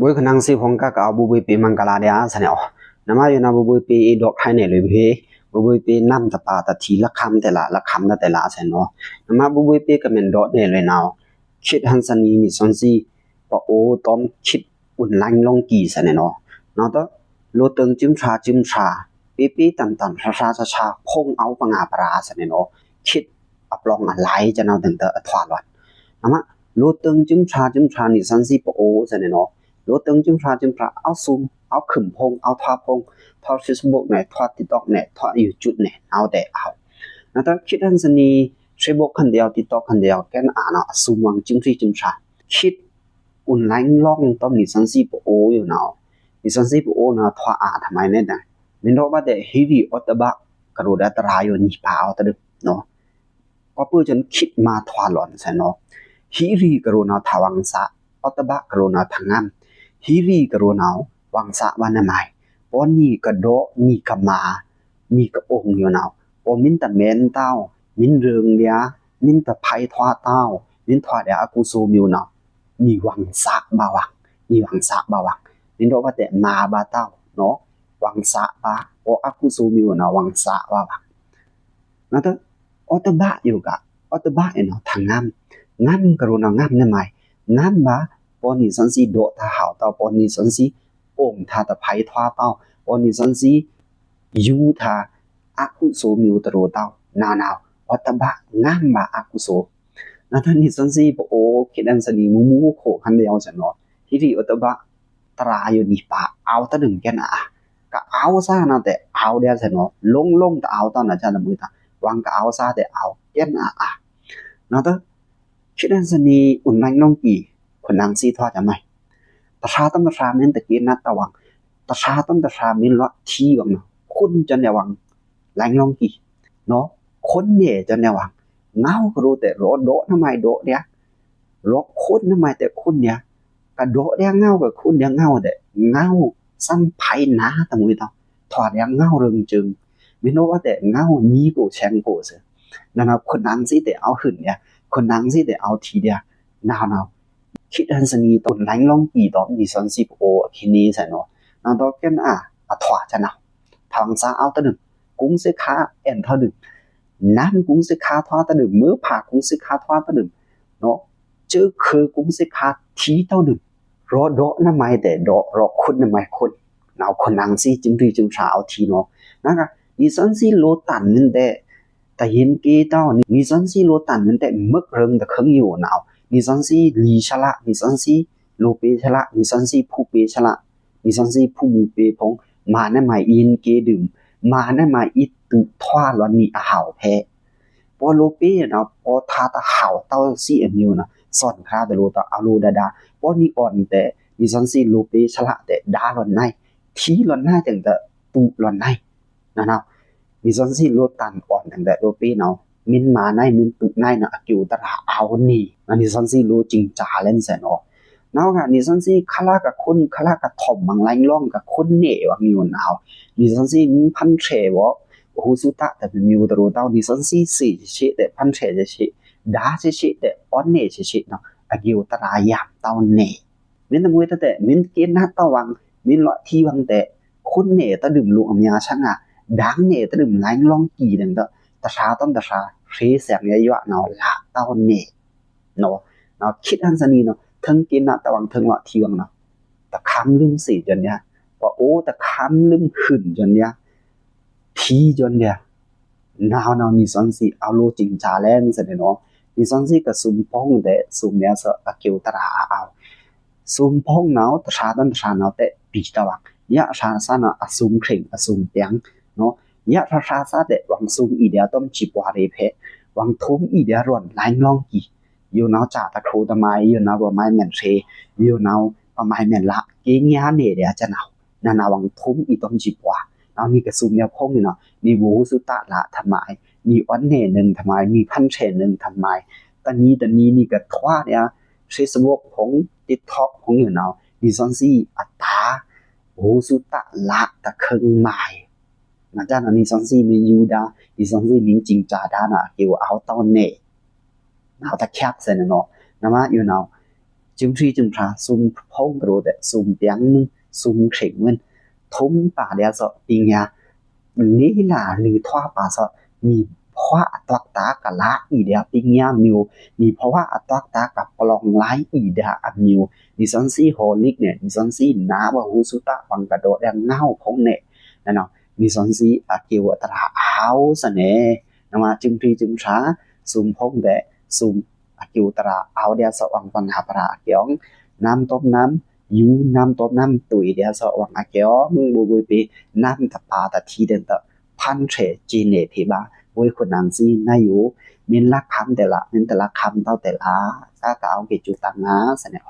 บวยขนังสิพงกะกะบุบวยปีมังกะลาเดียสะเนานะมาอยู่นะบุบวยปีดอกไทยเนี่ยเลยเพบุบวยปีนำตะปาตะทีละคำแต่ละสะเนาะนะมาบุบวยปีก็แม่นดอกเนี่ยเลยเนาคิดหันสนีนี่ซันซีปะโอตอมคิดอุ่นลังลงกี่สะเนาะเนาะตะโลตึงจิ้มชาปีตันชาพงเอาปะงาปราสะเนาะคิดอับลองอะไรจะเนาะตึงตะถวาลอนนะมาโลตึงจิ้มชานี่ซันซีปะโอสะเนาะโลตึงจิ้มชาเอาซูมเอาขึ้นพงเอาทอพงทอ Facebook เนี่ยทอ TikTok เนี่ยทอ YouTube เนี่ยเอาแต่เอานะตะคิดหันสนีFacebook คันเดียว TikTok คันเดียวแกนอ่านซูมวังจิ้มชาคิดอุ่นไลน์ล่องต้องมีซันซีปโออยู่เนาะมีซันซีปโอนะทว่าทำไมเนี่ยนะมินโดว่าแต่ฮิริออตบะกระโดดตรายอยู่นี่ป่าเอาตะดึกเนาะก็เพื่อจนคิดมาทว่าหลอนใช่เนาะฮิริกระโดดทวังสะออตบะกระโดดทางงามฮิริกระโดดวังสะวันใหม่ปอนี่กระโดนี่กมานี่กระองอยู่เนาะปอมินตะเมนเต้ามินเริงเดียมินตะไพทว่าเต้ามินทว่าเดียอากุโซมิวเนาะนี่วังสะบาวังมินโดว่าแต่มาบาเต้าเนาะวังสะบาโออากุโซมิวเนาะวังสะบาวังนะตะออตบะอยู่กะออตบะเนาะทางงามกระโดงามเนี่ยไหมงามบาปอนี่สันซีโดทาหาวเต้าปอนี่สันซีโอ่งทาตะไพทว่าเต้าปอนี่สันซียูทาอากุโซมิวตะโรเต้านาวออตบะงามบาอากุโซนะท่านนี่สันซีปโอคิดอันสนีมูโขคันเดียวจังเนาะฮิริออตบะตราอยู่นี่ป่าเอาตะดึงแกน่ะก็เอาซะนะแต่เอาเดียวจังเนาะลงตะเอาตอนน่ะจังมือตาวางก็เอาซะแต่เอาแกน่ะนะตะคิดอันสนีอุ่นนังน้องกี่คนนางซีทอดจะไหมตะชาต้นตะชาเม้นตะกี้นัดตะวังตะชาต้นตะชาเม้นละทีวังเนาะคุณจันเนี่ยวังแรงน้องกี่เนาะคนเนี่ยจันเนี่ยวังเงาก็รู้แต่โดทำไมโดเนี่ยรอคุณทำไมแต่คุณเนี่ยกระโดดเนี่ยเงากับคุณเนี่ยเงาแต่เงาซ้ำไผ่หนาตะมือตาถอดเนี่ยเงาเริงจึงไม่รู้ว่าแต่เงานี้กูแชงกูเสียนั่นนะคนนั้นสิแต่เอาขึ้นเนี่ยคนนั้นสิแต่เอาทีเดียวnàoคิดอันสนีตนlãnh long kỳ đó đi sân si ô khi ní sai nó nó đó cái thỏa cho nào thằng sa ao ta đừng cũng sẽ khá em thơ đừng nam cũng sẽ khá thoa ta đừng mớ phà cũng sẽ khá thoa ta đừng nó chứ khứ cũng sẽ khá thí tao đừng rõ đó nó mày để đó rõ khôn nó mày khôn nào khôn năng si chứng sao thì nó đi sân si lô tản nên đểแต่เห็นเกเต้านี่ซันซีโลตันมันแต่มึกเริงแต่เคิงอยู่หนาวนี่ซันซีลีชะละนี่ซันซีโลเปชะละนี่ซันซีผู้เปชะละนี่ซันซีผู้มูเปพงมาแน่หมายอินเกดื่มมาแน่หมายอิตุทว่าลอนนี่อาหาวแพ้พอโลเปเนาะพอทาตะหาวเต้าซีอันนิวนะสอนคราแต่โลตะอาโลดาพอนี่อ่อนแต่นี่ซันซีโลเปชะละแต่ดาลอนในทีลอนหน้าจังแต่ตุลอนในนะมีซันซีโลตันอ่อนตั้งแต่โลปีเนาะมินมาในมินตุในนะอยู่ตระเอานี่อันนี้ซันซีโลจริงจ๋าเล่นแสนเนาะเนาะค่ะนี่ซันซีคลากับคนคลากับถ่อมบางไล่ล่องกับคนเหน่ว่ามีวันเอานี่ซันซีมีพันเฉวะโหสุตะแต่เป็นมิวตะโรเต้านี่ซันซีสี่เชแต่พันเฉจะเชดาเชแต่อ่อนเหน่เชเนาะอยู่ตระยามเต้าเหน่มินตะมวยแต่มินเกณฑ์หน้าเต้าวังมินละที่วังแต่คนเหน่ตะดื่มลูกอเมียช่างđáng nhẹ tới đừng lánh long kỳ đừng đó ta sa khí sẹt nhẹ dọa nó là tao nhẹ nóคิดอันสนีเนาะทั้งกินน่ะตะวังทั้งละเที่ยงเนาะตะคำลืมสิจนเนี่ยว่าโอ้ตะคำลืมขึ้นจนเนี่ยทีจนเนี่ยnàoมีสันสิเอาโลจริงจาแลนซะเนาะมีสันสิก็ซุมป้องแต่ซุมเนี่ยซะเกี่ยวตราเอาซุมป้องเนาะตะชาต้นตะชาเนาะแต่ปีตะวังยะชาซะเนาะอซุมเข่งอซุมเปียงเนาะยะราซาเดวังซุงอีเดียต้มจิบวาเรเพวังทุมอีเดียร่อนไลน์ลองกี่อยู่เนาจ่าตะโคตะไมอยู่เนาบ่ไม้แม่นเทอยู่เนาบ่ไม้แม่นละเกียเนเดียจะเนานาวังทุมอีต้มจิบวาเนานี่ก็ซุมเนี่ยพงนี่เนาะนี่โวสุตะละทำไมนี่อ้อนเนนึงทำไมนี่พันเชนึงทำไมตอนนี้นี่ก็ทว่าเนี่ยFacebook ของ TikTok ของอยู่เนานี่ซันซี่อัตตาโวสุตะละตะเคิงใหม่นะจ๊ะนี่ซันซี่มียูดานี่ซันซี่มีจริงจาดานะเกี่ยวเอาตอนเน่เอาตะแคบเสนเนาะนะมาอยู่เนาะ chứng tri chứng tra sum phong rồi đấy sum tiếng sum khỉnh nguyên thum bà đeo sợ tình nhà lý là lì thoa bà sợมีhoa toạc tá cả lá ý đeo tình nhà nhiềuมีhoa toạc tá cả lòng lái ý đeo nhiềuดิฉันซีโฮลิกเนี่ยดิฉันซีน้าว่าฮูสุตะฟังกระโดดแดงเงาของเนี่ยนั่นเนาะดิฉันซีอาเกียวตราเอาซะเนี่ยนะมาจึงพรีจึงช้าซุมพงเดซุมอาเกียวตราเอาเดียสวังปัญหาปราเกียงน้ำต้มน้ำยูน้ำต้มน้ำตุยเดียสวังอาเกียงบุบุปีน้ำตะปาตะทีเดนตะพันเทจีเนทีบาวุ้ยคนนั้นซีนาอยู่มีลักคำแต่ละคำเท่าแต่ละก็เอาเกจุตังนะซะเนี่ย